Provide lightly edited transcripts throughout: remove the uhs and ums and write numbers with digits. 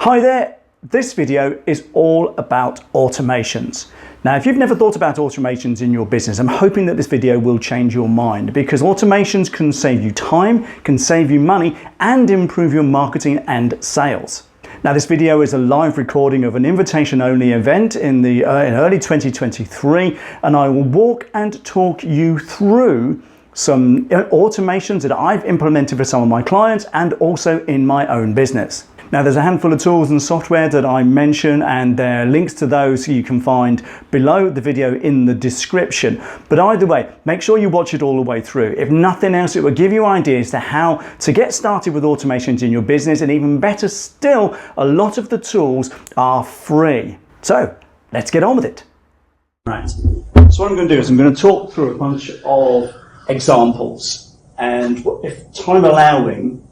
Hi there, this video is all about automations. Now, if you've never thought about automations in your business, I'm hoping that this video will change your mind, because automations can save you time, can save you money, and improve your marketing and sales. Now, this video is a live recording of an invitation-only event in early 2023, and I will walk and talk you through some automations that I've implemented for some of my clients and also in my own business. Now, there's a handful of tools and software that I mention, and there are links to those you can find below the video in the description. But either way, make sure you watch it all the way through. If nothing else, it will give you ideas to how to get started with automations in your business, and even better still, a lot of the tools are free. So let's get on with it. Right, so what I'm going to do is I'm going to talk through a bunch of examples, and if time allowing,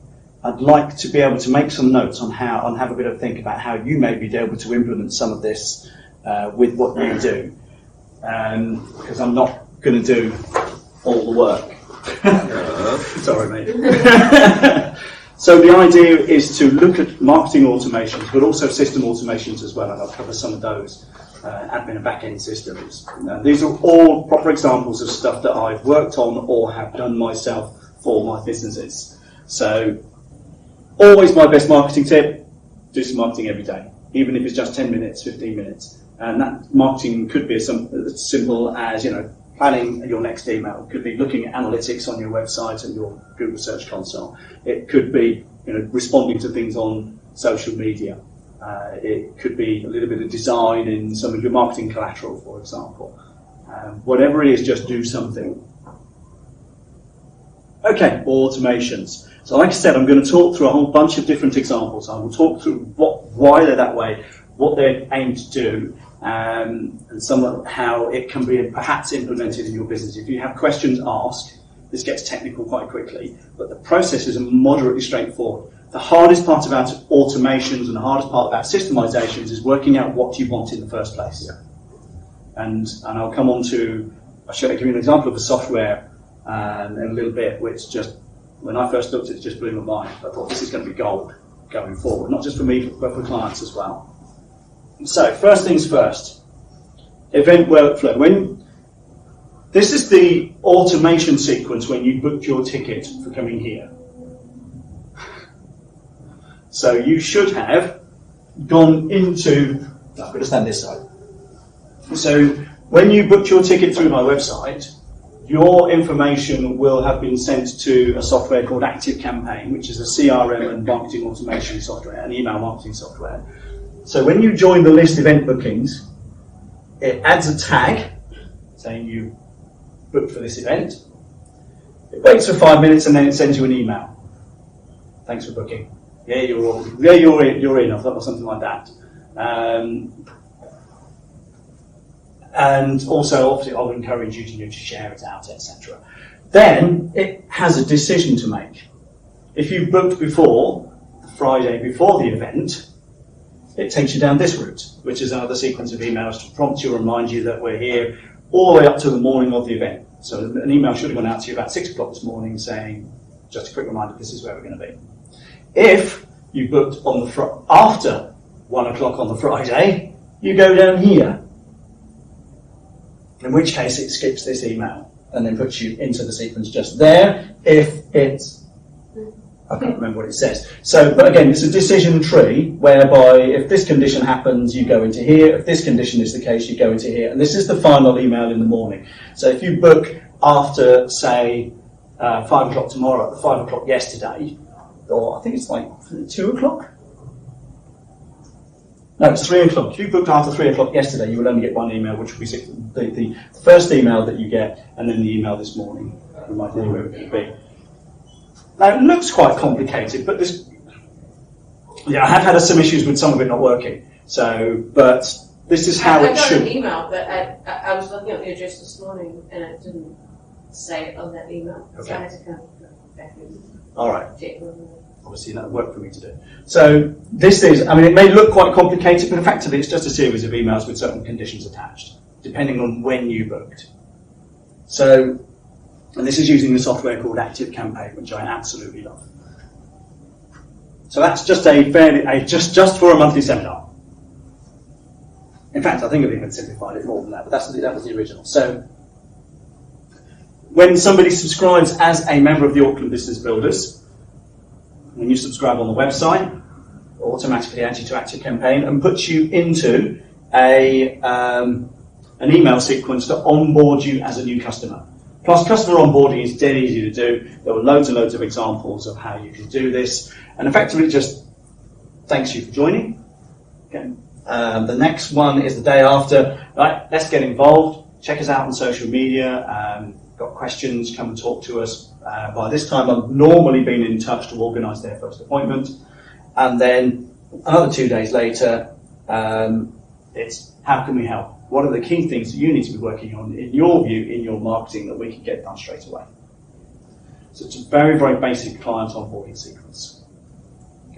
I'd like to be able to make some notes on how, and have a bit of think about how you may be able to implement some of this with what you do, because I'm not going to do all the work. Sorry, mate. So the idea is to look at marketing automations, but also system automations as well, and I'll cover some of those, admin and back-end systems. Now, these are all proper examples of stuff that I've worked on or have done myself for my businesses. So always my best marketing tip, do some marketing every day, even if it's just 10 minutes, 15 minutes. And that marketing could be as simple as, planning your next email. It could be looking at analytics on your website and your Google Search Console. It could be, responding to things on social media. It could be a little bit of design in some of your marketing collateral, for example. Whatever it is, just do something. Okay, automations. So like I said, I'm going to talk through a whole bunch of different examples. I will talk through why they're that way, what they're aimed to do, and some of how it can be perhaps implemented in your business. If you have questions, ask. This gets technical quite quickly, but the process is moderately straightforward. The hardest part about automations and the hardest part about systemizations is working out what you want in the first place. Yeah. And I'll come on to, I'll give you an example of a software in a little bit, which just, when I first looked at it, just blew my mind. I thought this is going to be gold going forward, not just for me, but for clients as well. So first things first, event workflow. This is the automation sequence when you booked your ticket for coming here. So you should have gone into, I'm going to stand this side. So when you booked your ticket through my website, your information will have been sent to a software called ActiveCampaign, which is a CRM and marketing automation software, and email marketing software. So when you join the list event bookings, it adds a tag saying you booked for this event. It waits for 5 minutes and then it sends you an email. Thanks for booking. Yeah, you're in, or something like that. And also, obviously, I'll encourage you to share it out, etc. Then it has a decision to make. If you booked before, the Friday before the event, it takes you down this route, which is another sequence of emails to prompt you, remind you that we're here all the way up to the morning of the event. So an email should have gone out to you about 6 o'clock this morning saying, just a quick reminder, this is where we're going to be. If you booked on after 1 o'clock on the Friday, you go down here. In which case it skips this email and then puts you into the sequence just there. If it's, I can't remember what it says. So, but again, it's a decision tree whereby if this condition happens, you go into here. If this condition is the case, you go into here. And this is the final email in the morning. So if you book after, say, 5 o'clock tomorrow, 5 o'clock yesterday, or I think it's like 2 o'clock? No, it's 3 o'clock. If you booked after 3 o'clock yesterday, you will only get one email, which will be the first email that you get, and then the email this morning, reminding you where we're going to be. Now, it looks quite complicated, but I have had some issues with some of it not working. So, but this is how it should. I got an email, but I was looking at the address this morning, and it didn't say it on that email. Okay. So I had to come back and all right. check. Obviously, that work for me to do. So this is, it may look quite complicated, but effectively it's just a series of emails with certain conditions attached, depending on when you booked. So, and this is using the software called ActiveCampaign, which I absolutely love. So that's just a fairly, just for a monthly seminar. In fact, I think I've even simplified it more than that, but that was the original. So when somebody subscribes as a member of the Auckland Business Builders, when you subscribe on the website, it automatically adds you to Active Campaign and puts you into an email sequence to onboard you as a new customer. Plus, customer onboarding is dead easy to do. There were loads and loads of examples of how you can do this. And effectively just thanks you for joining. Okay. The next one is the day after. Right, let's get involved. Check us out on social media. Got questions, come and talk to us. By this time, I've normally been in touch to organise their first appointment. And then another 2 days later, it's how can we help? What are the key things that you need to be working on, in your view, in your marketing, that we can get done straight away? So it's a very, very basic client onboarding sequence.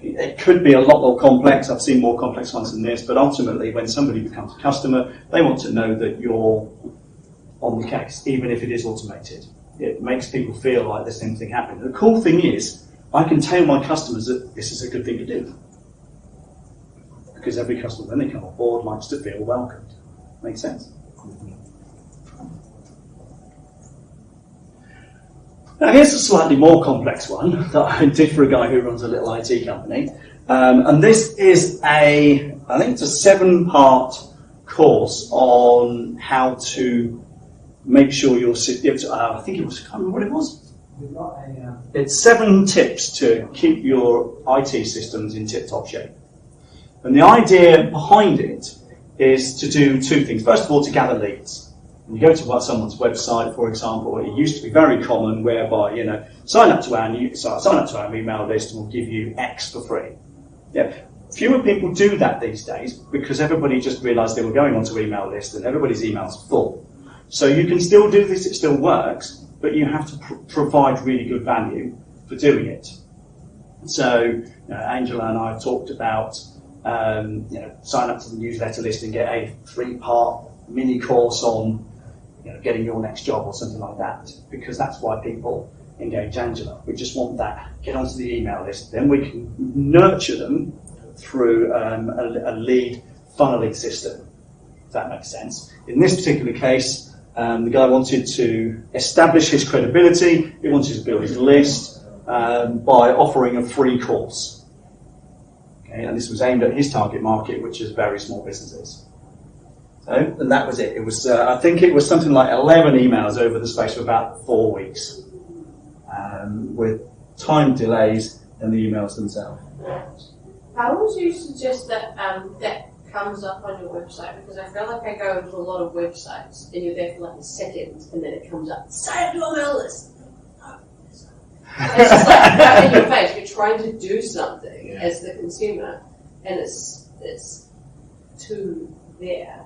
It could be a lot more complex. I've seen more complex ones than this, but ultimately, when somebody becomes a customer, they want to know that you're on the case, even if it is automated. It makes people feel like there's something happening. The cool thing is, I can tell my customers that this is a good thing to do. Because every customer, when they come on board, likes to feel welcomed. Makes sense? Now here's a slightly more complex one that I did for a guy who runs a little IT company. And this is I think it's a 7-part course on how to make sure your I think it was, I can't remember what it was. It's 7 tips to keep your IT systems in tip-top shape. And the idea behind it is to do 2 things. First of all, to gather leads. When you go to someone's website, for example, it used to be very common whereby, sign up to our email list and we'll give you X for free. Yeah, fewer people do that these days because everybody just realised they were going onto email list and everybody's email's full. So you can still do this, it still works, but you have to provide really good value for doing it. So Angela and I have talked about sign up to the newsletter list and get a 3-part mini course on getting your next job or something like that, because that's why people engage Angela. We just want that, get onto the email list, then we can nurture them through a lead funneling system, if that makes sense. In this particular case, the guy wanted to establish his credibility, he wanted to build his list by offering a free course. Okay, and this was aimed at his target market, which is very small businesses. So, and that was it. It was, I think it was something like 11 emails over the space of about 4 weeks, with time delays in the emails themselves. How would you suggest that that comes up on your website? Because I feel like I go into a lot of websites and you're there for like a second and then it comes up, sign up to our mail list. It's just like right in your face. You're trying to do something as the consumer, and it's too there.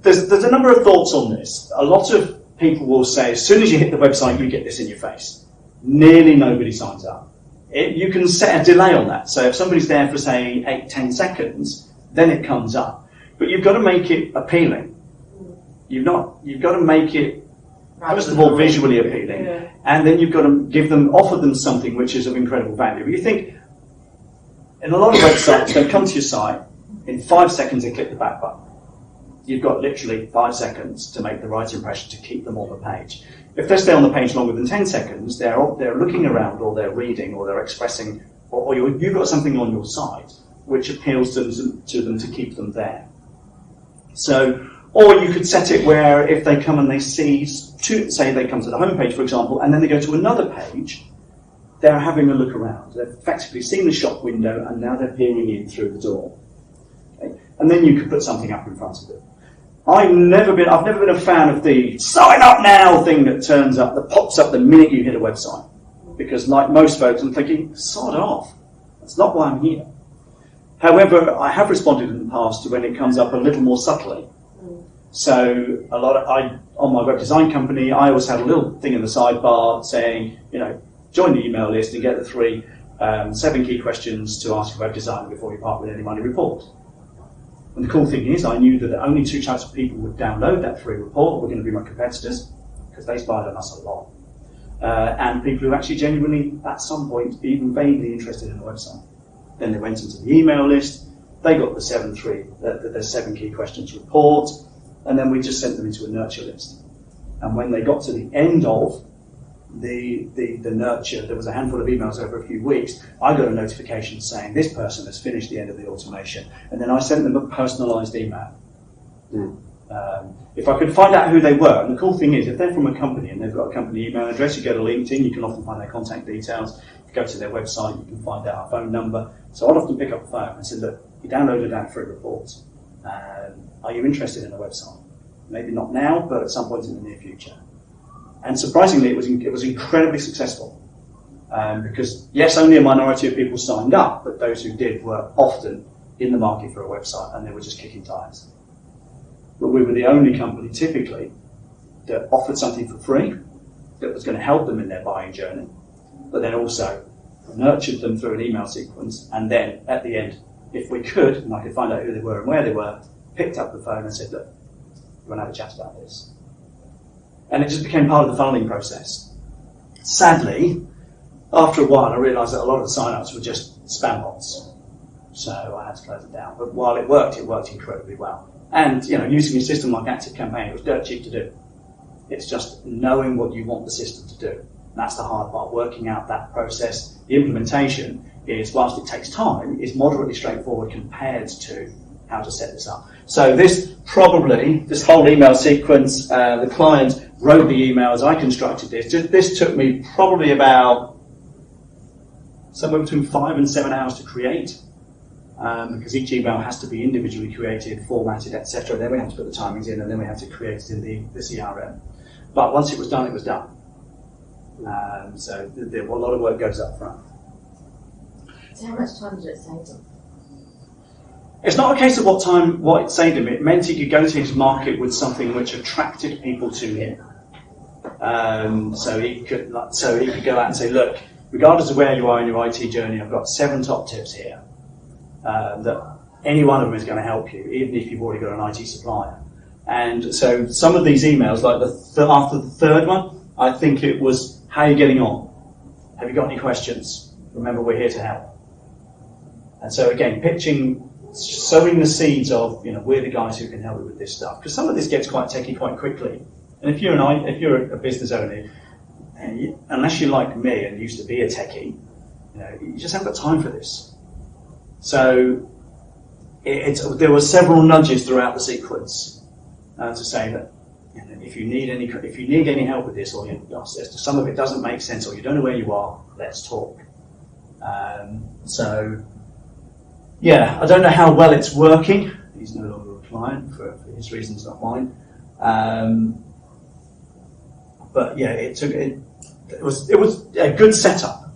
There's a number of thoughts on this. A lot of people will say, as soon as you hit the website, you get this in your face. Nearly nobody signs up. You can set a delay on that. So if somebody's there for, say, 8-10 seconds, then it comes up. But you've got to make it appealing. You've got to make it, first of all, visually appealing. And then you've got to offer them something which is of incredible value. You think, in a lot of websites, they come to your site, in 5 seconds they click the back button. You've got literally 5 seconds to make the right impression to keep them on the page. If they stay on the page longer than 10 seconds, they're looking around, or they're reading, or they're expressing, or you've got something on your site which appeals to them to keep them there. So, or you could set it where if they come and they say they come to the home page, for example, and then they go to another page, they're having a look around. They've effectively seen the shop window and now they're peering in through the door. Okay? And then you could put something up in front of them. I've never been a fan of the sign up now thing that pops up the minute you hit a website. Because like most folks, I'm thinking, sod off. That's not why I'm here. However, I have responded in the past to when it comes up a little more subtly. So on my web design company, I always had a little thing in the sidebar saying, join the email list and get the 7 key questions to ask a web designer before you part with any money report. And the cool thing is, I knew that only 2 types of people would download that free report were going to be my competitors, because they spied on us a lot. And people who actually genuinely, at some point, be even vaguely interested in the website. Then they went into the email list. They got the 7 key questions report, and then we just sent them into a nurture list. And when they got to the end of the nurture, there was a handful of emails over a few weeks. I got a notification saying this person has finished the end of the automation, and then I sent them a personalised email. If I could find out who they were, and the cool thing is, if they're from a company and they've got a company email address, you go to LinkedIn, you can often find their contact details. If you go to their website, you can find out a phone number. So I'd often pick up the phone and say, look, you downloaded that free report. Are you interested in a website? Maybe not now, but at some point in the near future. And surprisingly, it was incredibly successful. Because yes, only a minority of people signed up, but those who did were often in the market for a website, and they were just kicking tires. But we were the only company, typically, that offered something for free, that was going to help them in their buying journey, but then also nurtured them through an email sequence, and then at the end, if we could, and I could find out who they were and where they were, picked up the phone and said, look, we want to have a chat about this. And it just became part of the funneling process. Sadly, after a while, I realised that a lot of the sign-ups were just spam bots. So I had to close it down. But while it worked incredibly well. And using a system like ActiveCampaign, it was dirt cheap to do. It's just knowing what you want the system to do. And that's the hard part, working out that process. The implementation is, whilst it takes time, is moderately straightforward compared to how to set this up. So this whole email sequence, the client wrote the emails, I constructed this. This took me probably about somewhere between 5 and 7 hours to create. Because each email has to be individually created, formatted, etc. Then we have to put the timings in, and then we have to create it in the CRM. But once it was done, it was done. So a lot of work goes up front. So how much time did it save them? It's not a case of what it saved him. It meant he could go to his market with something which attracted people to him. So he could go out and say, look, regardless of where you are in your IT journey, I've got 7 top tips here. That any one of them is going to help you, even if you've already got an IT supplier. And so some of these emails, like after the third one, I think it was, how are you getting on? Have you got any questions? Remember, we're here to help. And so again, sowing the seeds of, we're the guys who can help you with this stuff. Because some of this gets quite techy quite quickly. And if you're a business owner, unless you're like me and used to be a techie, you just haven't got time for this. So there were several nudges throughout the sequence to say that if you need any help with this, or some of it doesn't make sense, or you don't know where you are, let's talk. So yeah, I don't know how well it's working. He's no longer a client for his reasons, not mine. But yeah, it was a good setup,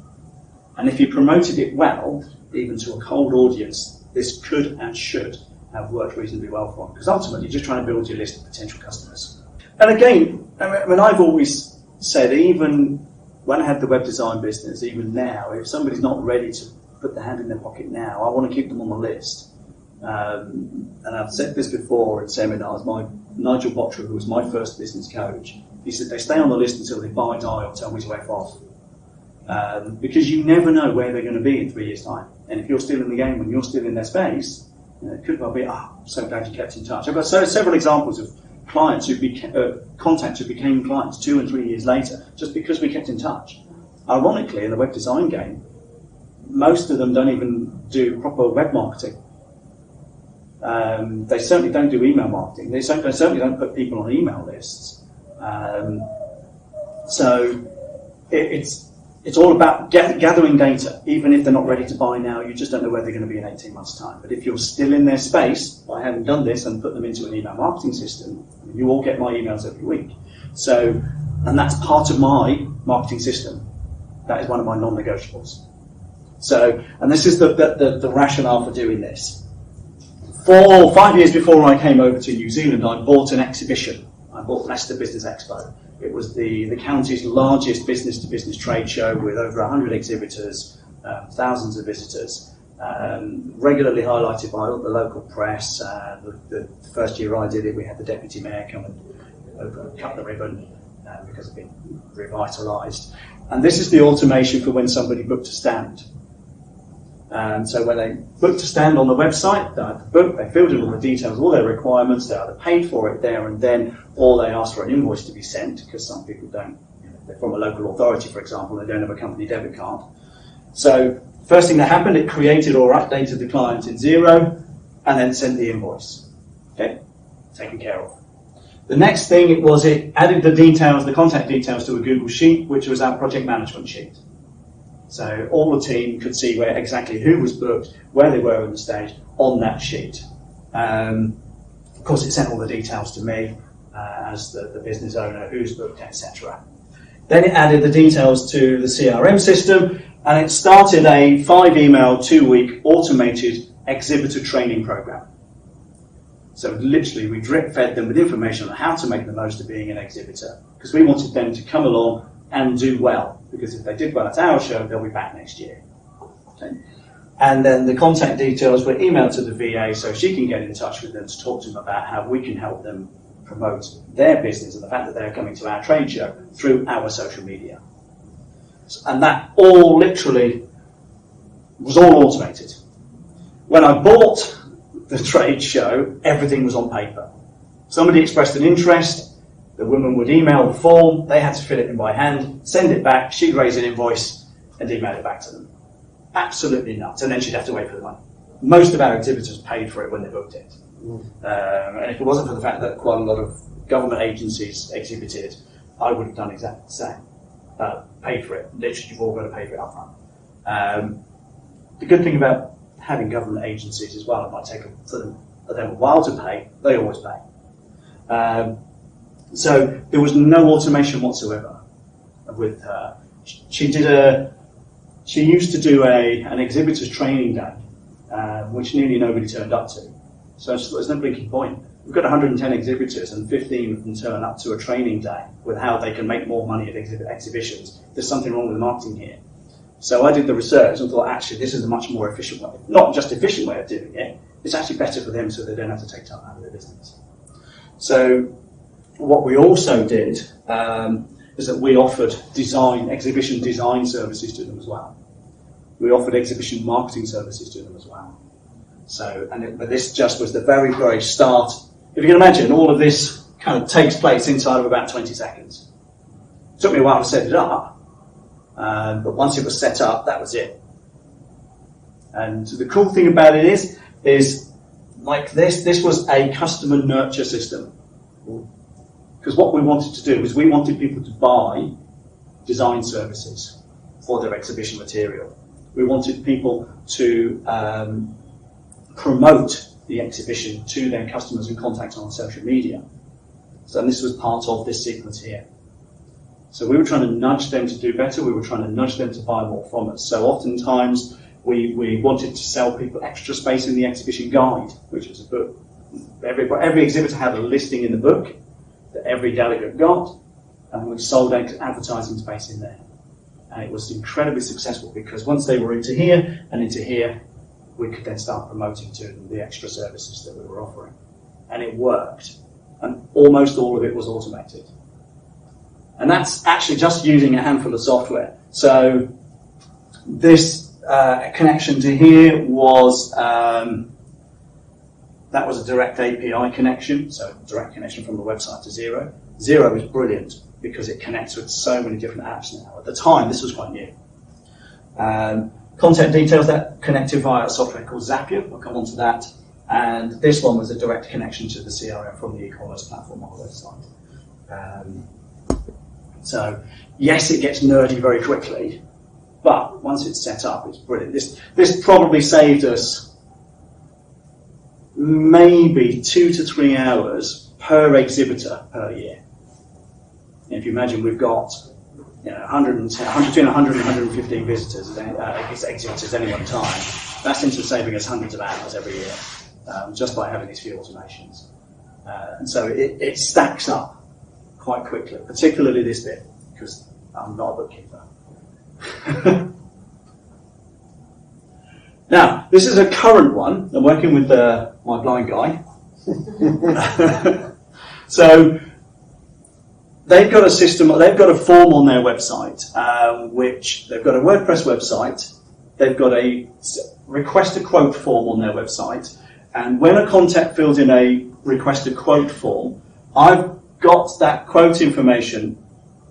and if you promoted it well, even to a cold audience, this could and should have worked reasonably well for them, because ultimately you're just trying to build your list of potential customers. And again, I've always said, even when I had the web design business, even now, if somebody's not ready to put their hand in their pocket now, I want to keep them on the list. And I've said this before in seminars. Nigel Bottrell, who was my first business coach, he said they stay on the list until they buy, die, or tell me to F off. Because you never know where they're going to be in 3 years' time. And if you're still in the game, when you're still in their space, it could well be, I'm so glad you kept in touch. I've got several examples of clients contacts who became clients 2 and 3 years later, just because we kept in touch. Ironically, in the web design game, most of them don't even do proper web marketing. They certainly don't do email marketing. They certainly don't put people on email lists. So it's all about gathering data. Even if they're not ready to buy now, you just don't know where they're going to be in 18 months' time. But if you're still in their space, by having done this and put them into an email marketing system, you all get my emails every week. So, and that's part of my marketing system. That is one of my non-negotiables. So, and this is the rationale for doing this. 5 years before I came over to New Zealand, I bought an exhibition. I bought Leicester Business Expo. It was the county's largest business-to-business trade show with over 100 exhibitors, thousands of visitors, regularly highlighted by all the local press. The first year I did it, we had the deputy mayor come and cut the ribbon because it had been revitalised. And this is the automation for when somebody booked a stand. And so when they booked to stand on the website, they had the book, they filled in all the details, all their requirements, they either paid for it there and then, or they asked for an invoice to be sent, because some people don't, they're from a local authority, for example, they don't have a company debit card. So first thing that happened, it created or updated the client in Xero, and then sent the invoice. Okay, taken care of. The next thing it added the details, the contact details to a Google Sheet, which was our project management sheet. So all the team could see exactly who was booked, where they were in the stage on that sheet. Of course, it sent all the details to me as the business owner, who's booked, etc. Then it added the details to the CRM system, and it started a 5-email, 2-week automated exhibitor training program. So literally, we drip fed them with information on how to make the most of being an exhibitor, because we wanted them to come along and do well, because if they did well at our show, they'll be back next year. Okay. And then the contact details were emailed to the VA so she can get in touch with them to talk to them about how we can help them promote their business and the fact that they're coming to our trade show through our social media. And that all literally was all automated. When I bought the trade show, everything was on paper. Somebody expressed an interest, the woman would email the form, they had to fill it in by hand, send it back, she'd raise an invoice and email it back to them. Absolutely nuts. And then she'd have to wait for the money. Most of our exhibitors paid for it when they booked it. And if it wasn't for the fact that quite a lot of government agencies exhibited, I would have done exactly the same. Paid for it. Literally, you've all got to pay for it up front. The good thing about having government agencies as well, it might take them a while to pay, they always pay. So there was no automation whatsoever with her. She used to do an exhibitors training day, which nearly nobody turned up to. So there's no blinking point. We've got 110 exhibitors and 15 of them turn up to a training day with how they can make more money at exhibitions. There's something wrong with the marketing here. So I did the research and thought, actually, this is a much more efficient way. Not just efficient way of doing it, it's actually better for them so they don't have to take time out of their business. So what we also did is that we offered exhibition design services to them as well. We offered exhibition marketing services to them as well. So, but this just was the very, very start. If you can imagine, all of this kind of takes place inside of about 20 seconds. It took me a while to set it up, but once it was set up, that was it. And the cool thing about it is like this was a customer nurture system. Because what we wanted to do was we wanted people to buy design services for their exhibition material. We wanted people to promote the exhibition to their customers and contacts on social media. So this was part of this sequence here. So we were trying to nudge them to do better. We were trying to nudge them to buy more from us. So oftentimes we wanted to sell people extra space in the exhibition guide, which was a book. Every exhibitor had a listing in the book that every delegate got, and we sold advertising space in there. And it was incredibly successful because once they were into here and into here, we could then start promoting to them the extra services that we were offering. And it worked. And almost all of it was automated. And that's actually just using a handful of software. So this connection to here was, that was a direct API connection, so direct connection from the website to Xero. Xero is brilliant because it connects with so many different apps now. At the time, this was quite new. Content details, that connected via a software called Zapier. I'll come on to that. And this one was a direct connection to the CRM from the e-commerce platform on the website. So, yes, it gets nerdy very quickly, but once it's set up, it's brilliant. This probably saved us maybe 2 to 3 hours per exhibitor per year. And if you imagine we've got between 100 and 115 visitors, exhibitors at any one time, that's into saving us hundreds of hours every year just by having these few automations. And so it stacks up quite quickly, particularly this bit, because I'm not a bookkeeper. Now, this is a current one. I'm working with my blind guy. So they've got a system, they've got a form on their website, which they've got a WordPress website, they've got request a quote form on their website, and when a contact fills in a request a quote form, I've got that quote information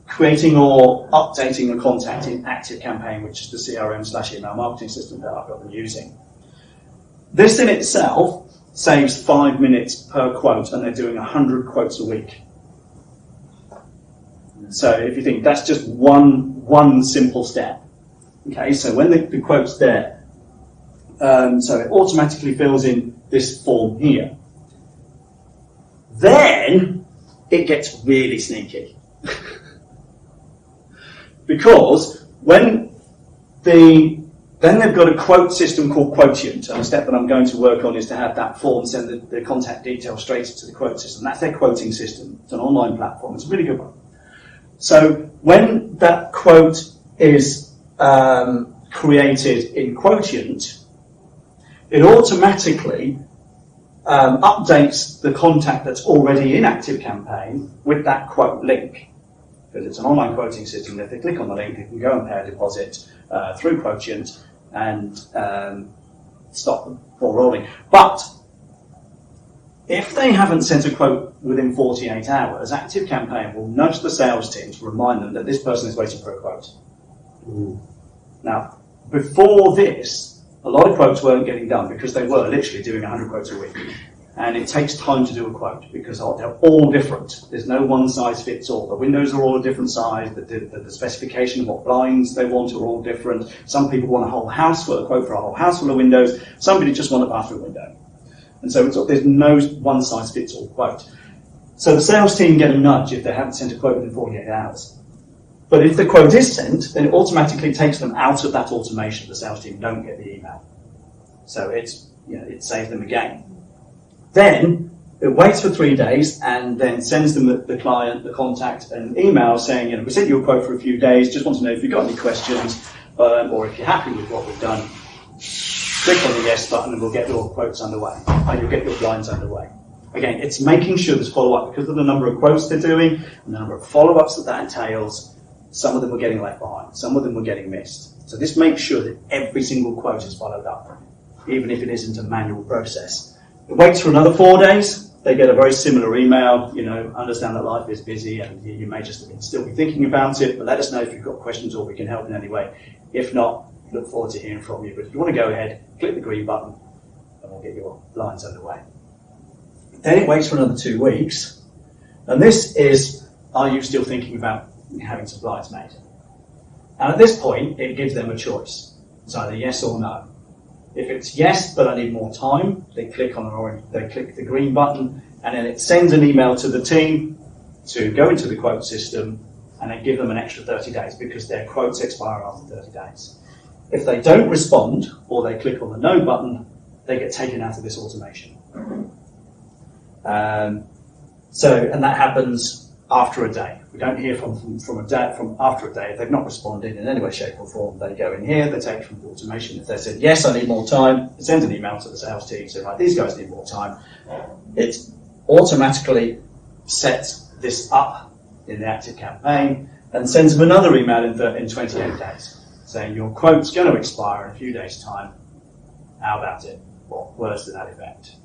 creating or updating the contact in ActiveCampaign, which is the CRM/email marketing system that I've got them using. This in itself saves 5 minutes per quote, and they're doing 100 quotes a week. So if you think that's just one simple step. Okay, so when the quote's there, so it automatically fills in this form here. Then it gets really sneaky. Because then they've got a quote system called Quotient, and the step that I'm going to work on is to have that form send the contact details straight to the quote system. That's their quoting system. It's an online platform. It's a really good one. So when that quote is created in Quotient, it automatically updates the contact that's already in ActiveCampaign with that quote link. Because it's an online quoting system, if they click on the link, they can go and pay a deposit through Quotient and stop the ball rolling. But if they haven't sent a quote within 48 hours, ActiveCampaign will nudge the sales team to remind them that this person is waiting for a quote. Now, before this, a lot of quotes weren't getting done because they were literally doing 100 quotes a week. And it takes time to do a quote because they're all different. There's no one size fits all. The windows are all a different size. The specification of what blinds they want are all different. Some people want a whole house for a quote for a whole house full of windows. Somebody just want a bathroom window. And so there's no one size fits all quote. So the sales team get a nudge if they haven't sent a quote within 48 hours. But if the quote is sent, then it automatically takes them out of that automation. The sales team don't get the email. So it saves them again. Then it waits for 3 days and then sends them the client, the contact, an email saying, we sent you a quote for a few days, just want to know if you've got any questions, or if you're happy with what we've done, click on the yes button and we'll get your quotes underway, and you'll get your blinds underway. Again, it's making sure there's follow-up because of the number of quotes they're doing and the number of follow-ups that entails. Some of them were getting left behind, some of them were getting missed. So this makes sure that every single quote is followed up, even if it isn't a manual process. It waits for another 4 days. They get a very similar email, understand that life is busy and you may just still be thinking about it, but let us know if you've got questions or we can help in any way. If not, look forward to hearing from you. But if you want to go ahead, click the green button and we'll get your lines underway. Then it waits for another 2 weeks. And this is, are you still thinking about having some blinds made? And at this point, it gives them a choice. It's either yes or no. If it's yes, but I need more time, they click the green button, and then it sends an email to the team to go into the quote system and then give them an extra 30 days because their quotes expire after 30 days. If they don't respond or they click on the no button, they get taken out of this automation. And that happens after a day. We don't hear from after a day. If they've not responded in any way, shape or form, they go in here, they take from the automation. If they said, yes, I need more time, it sends an email to the sales team, saying, right, these guys need more time. It automatically sets this up in the ActiveCampaign and sends them another email in 28 days, saying your quote's going to expire in a few days' time. How about it? Or words to that effect.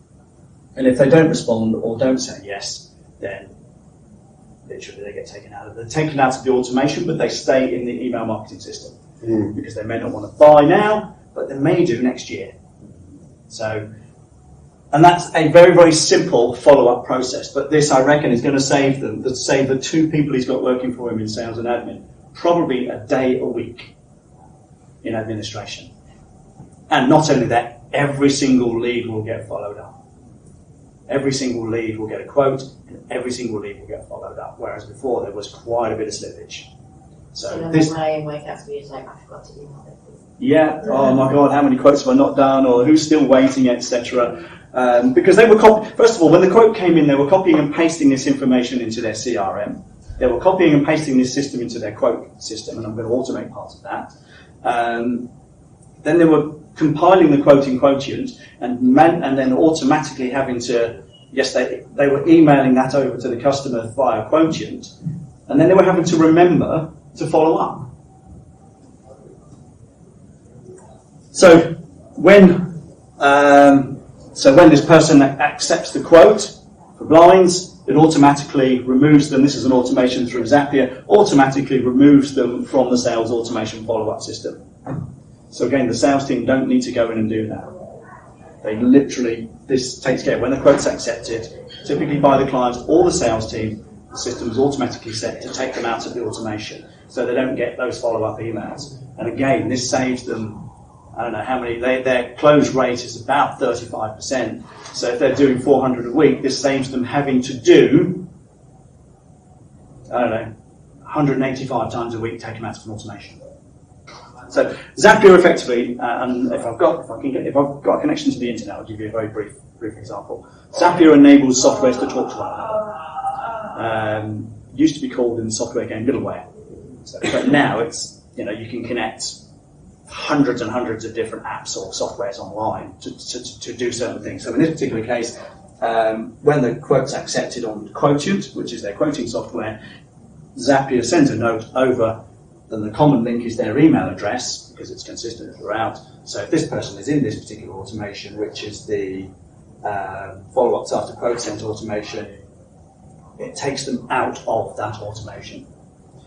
And if they don't respond or don't say yes, then literally they get taken out of the automation, but they stay in the email marketing system because they may not want to buy now, but they may do next year. So, and that's a very, very simple follow-up process. But this, I reckon, is going to save the 2 people he's got working for him in sales and admin probably a day a week in administration. And not only that, every single lead will get followed up. Every single lead will get a quote, and every single lead will get followed up, whereas before there was quite a bit of slippage. So this way wake up to me, it's like, I forgot to do that. Yeah, oh my God, how many quotes have I not done, or who's still waiting, etc. Because they were first of all, when the quote came in, they were copying and pasting this information into their CRM. They were copying and pasting this system into their quote system, and I'm going to automate part of that. Then they were compiling the quote in Quotient and then automatically having to, they were emailing that over to the customer via Quotient, and then they were having to remember to follow up. So So when this person accepts the quote for blinds, it automatically removes them. This is an automation through Zapier, automatically removes them from the sales automation follow-up system. So again, the sales team don't need to go in and do that. They literally, this takes care. When the quote's accepted, typically by the client or the sales team, the system is automatically set to take them out of the automation, so they don't get those follow-up emails. And again, this saves them, I don't know how many, their close rate is about 35%. So if they're doing 400 a week, this saves them having to do, I don't know, 185 times a week, take them out of an automation. So Zapier effectively, and if I've got a connection to the internet, I'll give you a very brief example. Zapier enables softwares to talk to one another. Used to be called in the software game middleware, but now it's, you can connect hundreds and hundreds of different apps or softwares online to do certain things. So in this particular case, when the quote's accepted on Quotient, which is their quoting software, Zapier sends a note over. Then the common link is their email address, because it's consistent throughout. So if this person is in this particular automation, which is the follow-ups after quote sent automation, it takes them out of that automation.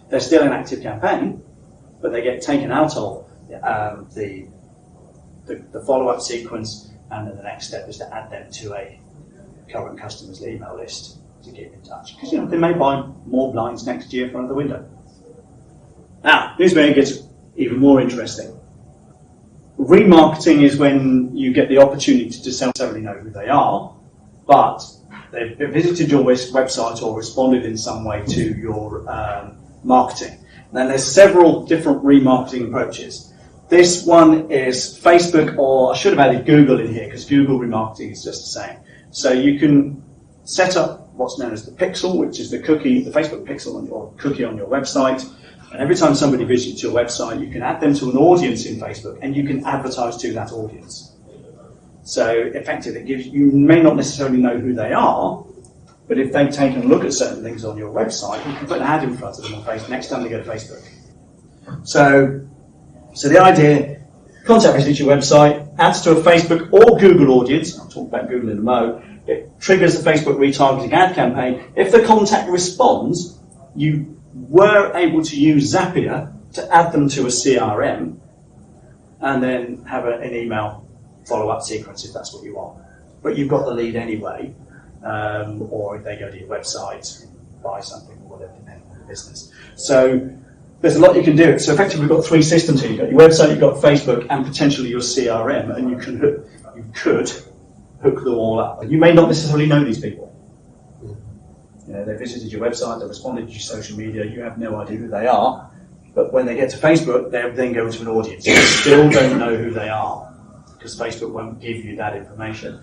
They're still an active campaign, but they get taken out of the follow-up sequence, and then the next step is to add them to a current customer's email list to keep in touch. Because they may buy more blinds next year for another window. Now, here's where it gets even more interesting. Remarketing is when you get the opportunity to necessarily know who they are, but they've visited your website or responded in some way to your marketing. And then there's several different remarketing approaches. This one is Facebook, or I should have added Google in here, because Google remarketing is just the same. So you can set up what's known as the pixel, which is the cookie, the Facebook pixel or cookie on your website. And every time somebody visits your website, you can add them to an audience in Facebook, and you can advertise to that audience. So effectively, you may not necessarily know who they are, but if they've taken a look at certain things on your website, you can put an ad in front of them on Facebook next time they go to Facebook. So the idea, contact visits your website, adds to a Facebook or Google audience. I'll talk about Google in a mo. It triggers the Facebook retargeting ad campaign. If the contact responds, you were able to use Zapier to add them to a CRM and then have an email follow-up sequence if that's what you want. But you've got the lead anyway, or if they go to your website, buy something or whatever, depending on the business. So there's a lot you can do. So effectively we've got three systems here. You've got your website, you've got Facebook, and potentially your CRM, and you could hook them all up. You may not necessarily know these people. They visited your website, they responded to your social media, you have no idea who they are, but when they get to Facebook, they then go to an audience. You still don't know who they are, because Facebook won't give you that information.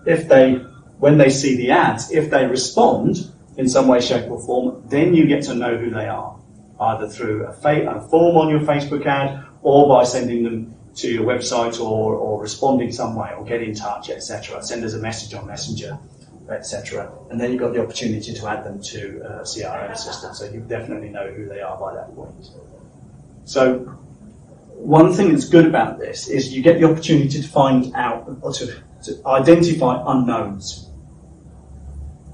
When they see the ads, if they respond in some way, shape or form, then you get to know who they are, either through a form on your Facebook ad, or by sending them to your website, or responding some way, or get in touch, etc. Send us a message on Messenger, etc. And then you've got the opportunity to add them to a CRM system, so you definitely know who they are by that point. So one thing that's good about this is you get the opportunity to find out, or to identify unknowns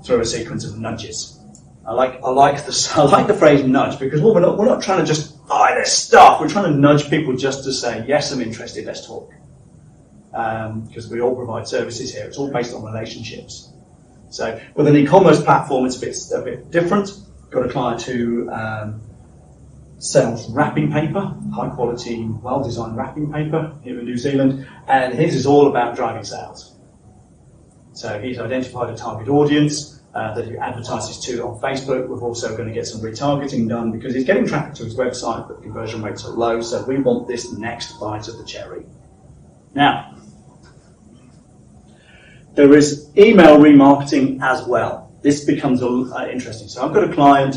through a sequence of nudges. I like the phrase nudge, because we're not trying to just buy their stuff. We're trying to nudge people just to say, yes, I'm interested, let's talk. Because we all provide services here. It's all based on relationships. So with an e-commerce platform, it's a bit different. Got a client who sells wrapping paper, high quality, well-designed wrapping paper here in New Zealand, and his is all about driving sales. So he's identified a target audience that he advertises to on Facebook. We're also going to get some retargeting done because he's getting traffic to his website, but conversion rates are low, so we want this next bite of the cherry. Now, there is email remarketing as well. This becomes interesting. So I've got a client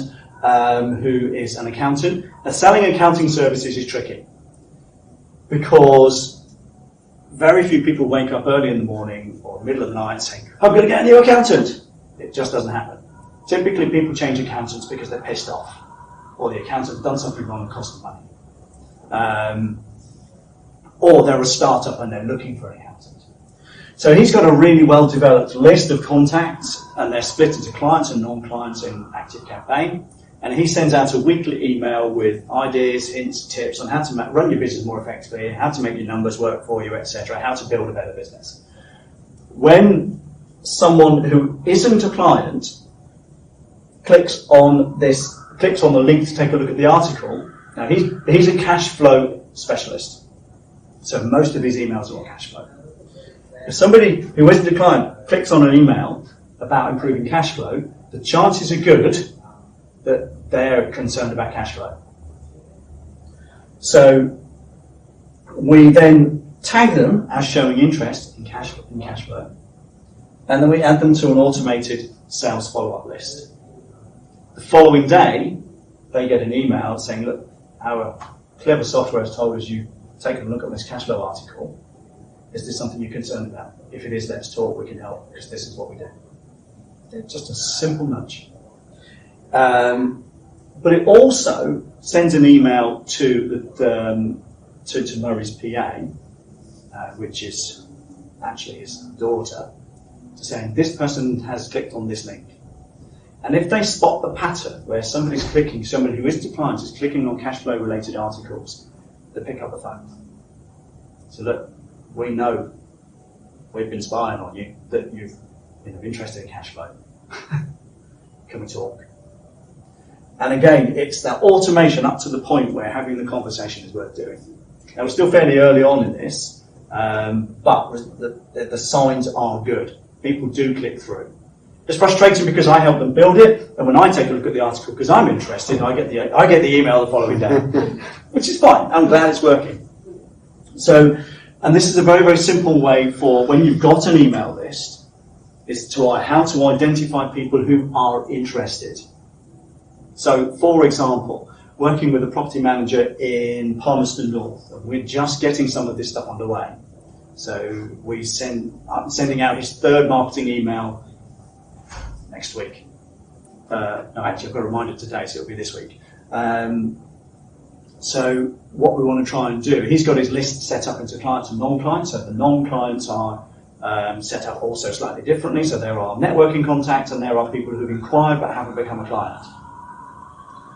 who is an accountant. Selling accounting services is tricky because very few people wake up early in the morning or middle of the night saying, I'm going to get a new accountant. It just doesn't happen. Typically people change accountants because they're pissed off or the accountant's done something wrong and cost them money. or they're a startup and they're looking for an accountant. So he's got a really well-developed list of contacts, and they're split into clients and non-clients in ActiveCampaign. And he sends out a weekly email with ideas, hints, tips on how to run your business more effectively, how to make your numbers work for you, etc., how to build a better business. When someone who isn't a client clicks on the link to take a look at the article, now he's a cash flow specialist, so most of his emails are on cash flow. If somebody who isn't a client clicks on an email about improving cash flow, the chances are good that they're concerned about cash flow. So we then tag them as showing interest in cash flow, and then we add them to an automated sales follow-up list. The following day, they get an email saying, look, our clever software has told us you've taken a look at this cash flow article. Is this something you're concerned about? If it is, let's talk, we can help, because this is what we do. It's just a simple nudge. But it also sends an email to Murray's PA, which is actually his daughter, saying this person has clicked on this link. And if they spot the pattern where somebody who isn't a client is clicking on cash flow related articles, they pick up the phone. So look, we know we've been spying on you, that you've been interested in cash flow. Can we talk? And again, it's that automation up to the point where having the conversation is worth doing. Now, we're still fairly early on in this, but the signs are good. People do click through. It's frustrating because I help them build it, and when I take a look at the article because I'm interested, I get the email the following day, which is fine. I'm glad it's working. So, and this is a very, very simple way for when you've got an email list, is to how to identify people who are interested. So, for example, working with a property manager in Palmerston North, and we're just getting some of this stuff underway. So I'm sending out his third marketing email next week. No, actually, I've got a reminder today, so it'll be this week. So what we want to try and do, he's got his list set up into clients and non-clients. So the non-clients are set up also slightly differently. So there are networking contacts, and there are people who've inquired but haven't become a client.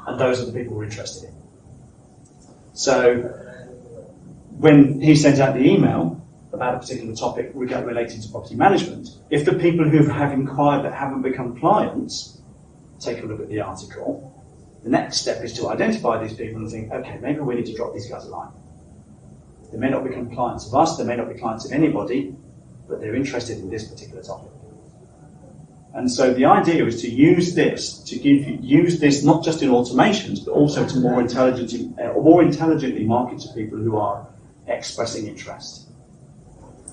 And those are the people we're interested in. So when he sends out the email about a particular topic relating to property management, if the people who have inquired but haven't become clients take a look at the article, the next step is to identify these people and think, okay, maybe we need to drop these guys a line. They may not become clients of us, they may not be clients of anybody, but they're interested in this particular topic. And so the idea is to use this not just in automations, but also to more intelligently market to people who are expressing interest.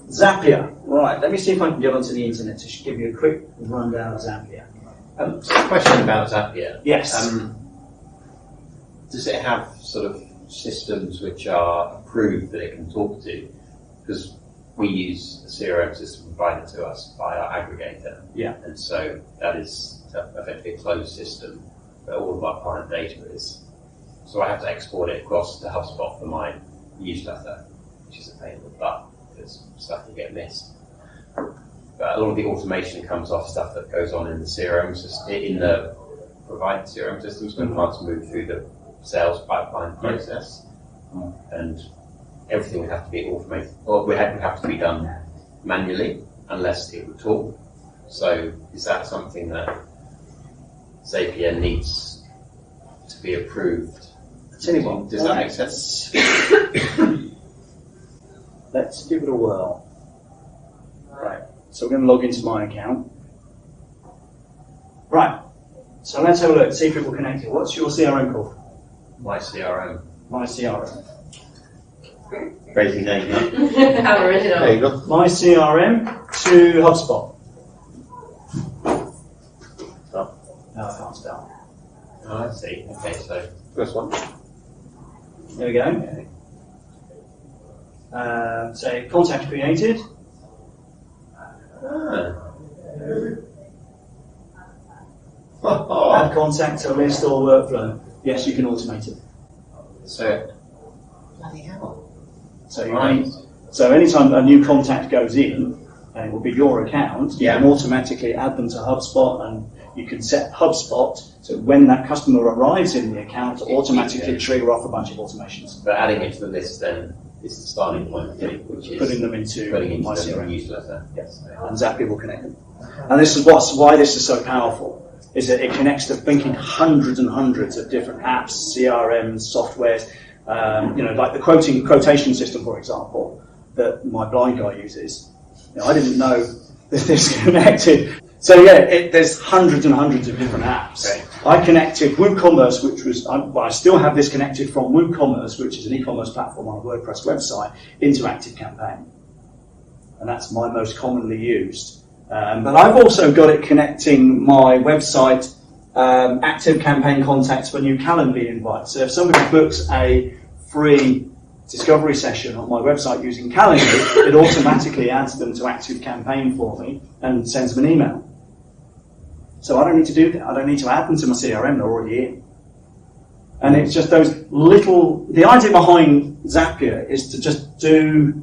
Zapier. Right, let me see if I can get onto the internet to give you a quick rundown of Zapier. Question about Zapier. Yes. Does it have sort of systems which are approved that it can talk to? Because we use a CRM system provided to us by our aggregator. Yeah. And so that is effectively a closed system where all of our client data is. So I have to export it across to HubSpot for my newsletter, which is a pain in the butt because stuff can get missed. But a lot of the automation comes off stuff that goes on in the CRM system, in the provided CRM systems when clients move through the sales pipeline process. And everything would have to be automated, or would have to be done manually unless it would talk. So is that something that Zapier needs to be approved? Does that make sense? Let's give it a whirl. Right, so we're going to log into my account. Right, so let's have a look, see if people connected. What's your CRM called? My CRM. My CRM. Crazy name, huh? How original. There you go. My CRM to HubSpot. Oh. No, I can't spell. Oh, I see. Okay, so first one. There we go. Okay. Say contact created. Add contact to list or workflow. Yes, you can automate it. So, bloody hell. So anytime a new contact goes in, and it will be your account, you can automatically add them to HubSpot, and you can set HubSpot so when that customer arrives in the account to automatically trigger off a bunch of automations. But adding it to the list then is the starting point, which is putting them into my CRM newsletter. Yes, and Zapier will connect them. And this is why this is so powerful, is that it connects to thinking hundreds and hundreds of different apps, CRMs, softwares, like the quotation system, for example, that my blind guy uses. I didn't know that this connected. So there's hundreds and hundreds of different apps. Okay. I connected WooCommerce, which was, I still have this connected from WooCommerce, which is an e-commerce platform on a WordPress website, into ActiveCampaign. And that's my most commonly used. But I've also got it connecting my website, ActiveCampaign contacts for new Calendly invites. So if somebody books a free discovery session on my website using Calendly, it automatically adds them to ActiveCampaign for me and sends them an email. So I don't need to do that. I don't need to add them to my CRM, they're already in. And it's just those the idea behind Zapier is to just do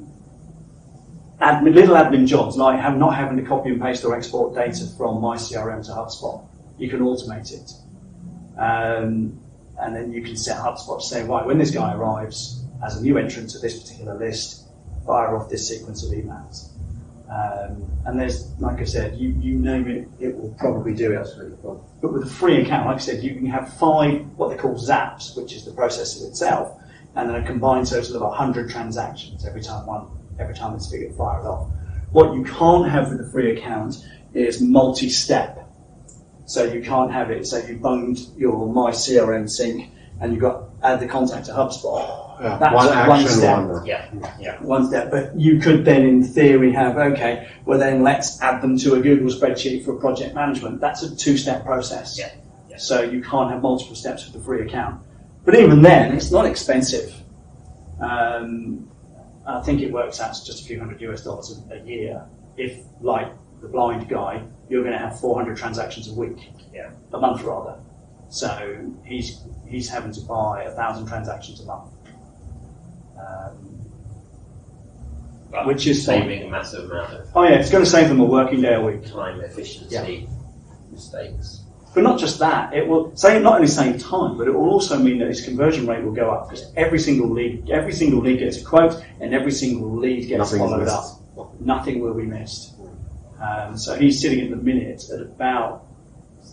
little admin jobs, like not having to copy and paste or export data from my CRM to HubSpot. You can automate it. And then you can set HubSpot to say, right, when this guy arrives as a new entrant to this particular list, fire off this sequence of emails. And there's, like I said, you name it, it will probably do it. But with a free account, like I said, you can have 5 what they call zaps, which is the processor itself, and then a combined total of 100 transactions every time this figure fired off. What you can't have with a free account is multi-step. So you can't have it, so you bunged your My CRM sync and you got add the contact to HubSpot. That's one step. One step. But you could then, in theory, have, okay, well then let's add them to a Google spreadsheet for project management. That's a 2-step process. So you can't have multiple steps with the free account. But even then, it's not expensive. I think it works out to just a few $100 a year. If, like the blind guy, you're going to have 400 transactions a week, a month rather. So he's having to buy 1,000 transactions a month, which is saving a massive amount of. Oh yeah, it's going to save them a working day a week. Time, efficiency, mistakes. But not just that, it will not only save time, but it will also mean that his conversion rate will go up because every single lead gets a quote, and every single lead gets followed up. Nothing will be missed. So he's sitting at the minute at about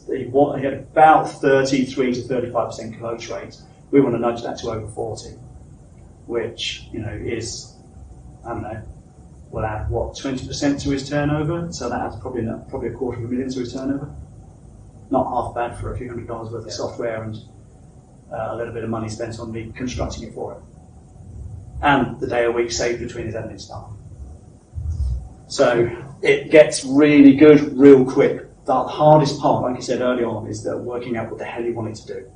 33 to 35% close rate. We want to nudge that to over 40, which is, I don't know, we'll add 20% to his turnover. So that adds probably $250,000 to his turnover. Not half bad for a few $100s worth of software and a little bit of money spent on me constructing it for him. And the day a week saved between his admin staff. So it gets really good real quick. The hardest part, like I said early on, is that working out what the hell you want it to do.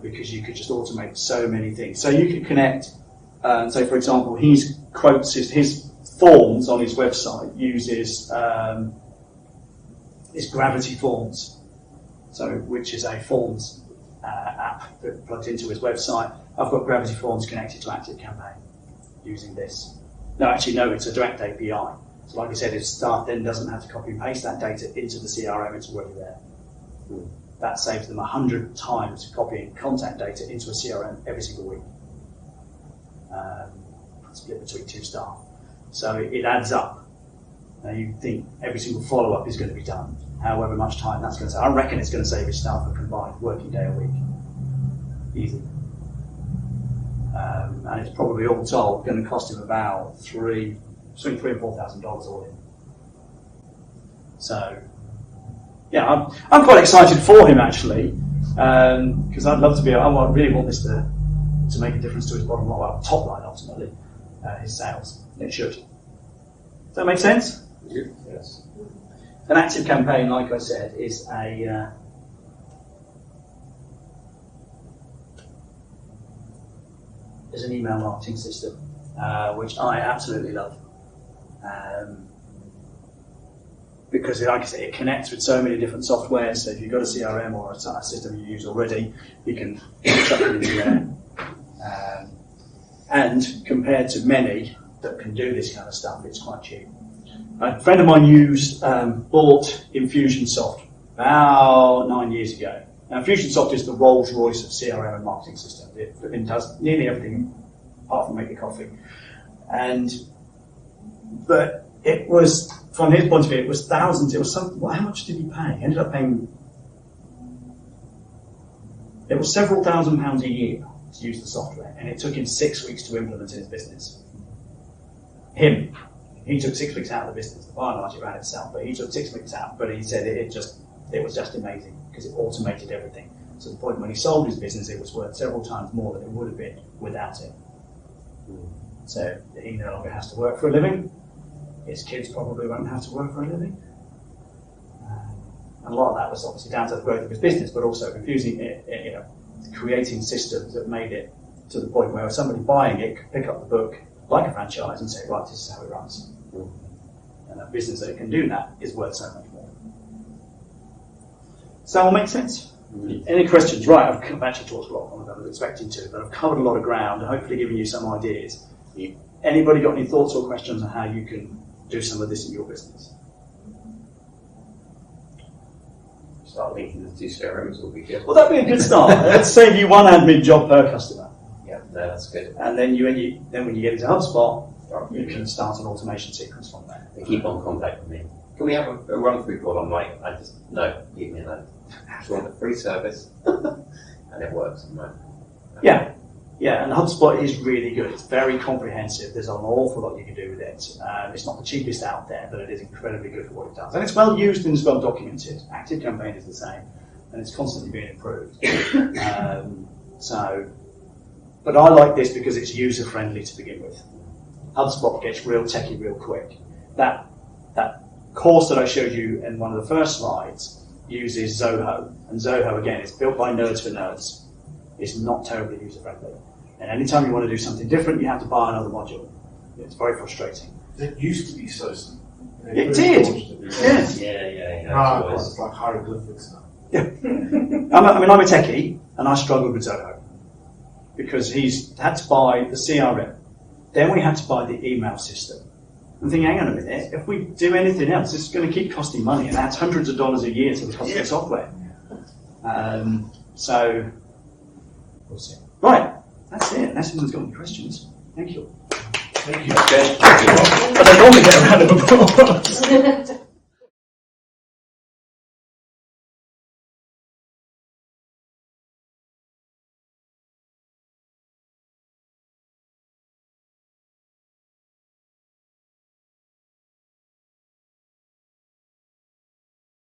Because you could just automate so many things. So you could connect, say for example, his forms on his website uses is Gravity Forms, which is a forms app that plugs into his website. I've got Gravity Forms connected to ActiveCampaign using this. No, actually, no, it's a direct API. So like I said, if staff then doesn't have to copy and paste that data into the CRM, it's already there. That saves them 100 times copying contact data into a CRM every single week. Split between 2 staff. So it adds up. Now you think every single follow-up is going to be done, however much time that's going to save. I reckon it's going to save his staff a combined working day a week. Easy. And it's probably all told going to cost him about between $3,000 and $4,000 all in. So, yeah, I'm quite excited for him actually, because I'd love to be. I really want this to make a difference to his bottom line, well, top line ultimately, his sales. It should. Does that make sense? Yes. An ActiveCampaign, like I said, is an email marketing system, which I absolutely love. Because, like I said, it connects with so many different softwares. So if you've got a CRM or a system you use already, you can chuck it into there. And compared to many that can do this kind of stuff, it's quite cheap. A friend of mine bought Infusionsoft about 9 years ago. Now, Infusionsoft is the Rolls-Royce of CRM and marketing systems. It does nearly everything apart from make the coffee. But it was, from his point of view, it was thousands. It was how much did he pay? He ended up paying, it was several £1,000s a year to use the software, and it took him 6 weeks to implement in his business. He took 6 weeks out of the business. By and large, it ran itself, but he took 6 weeks out. But he said it was just amazing because it automated everything. To the point when he sold his business, it was worth several times more than it would have been without it. So he no longer has to work for a living. His kids probably won't have to work for a living. And a lot of that was obviously down to the growth of his business, but also creating systems that made it to the point where somebody buying it could pick up the book like a franchise and say, right, this is how it runs. And a business that can do that is worth so much more. Does that all make sense? Any questions? Right, I've actually talked a lot longer than I was expecting to, but I've covered a lot of ground and hopefully given you some ideas. Anybody got any thoughts or questions on how you can do some of this in your business? Start linking the two CRMs will be good. Well, that'd be a good start. Let's save you one admin job per customer. Yeah, no, that's good. And then when you get into HubSpot, you can start an automation sequence from there. They keep on contacting me. Can we have a run-through call? I'm like, no, leave me alone. I just want a free service. And it works. I'm like, okay. Yeah, and HubSpot is really good. It's very comprehensive. There's an awful lot you can do with it. It's not the cheapest out there, but it is incredibly good for what it does. And it's well used and it's well documented. ActiveCampaign is the same, and it's constantly being improved. But I like this because it's user-friendly to begin with. HubSpot gets real techie real quick. That course that I showed you in one of the first slides uses Zoho. And Zoho, again, is built by nerds for nerds. It's not terribly user-friendly. And anytime you want to do something different, you have to buy another module. It's very frustrating. It used to be so simple. It did. Yes. Yeah. It's like hieroglyphics now. Yeah. I'm a techie, and I struggled with Zoho because he's had to buy the CRM. Then we had to buy the email system. I'm thinking, hang on a minute, if we do anything else, this is going to keep costing money, and that's hundreds of dollars a year to the cost of the software. So, we'll see. Right, that's it. Unless anyone's got any questions. Thank you. Thank you. I don't normally get a round of applause.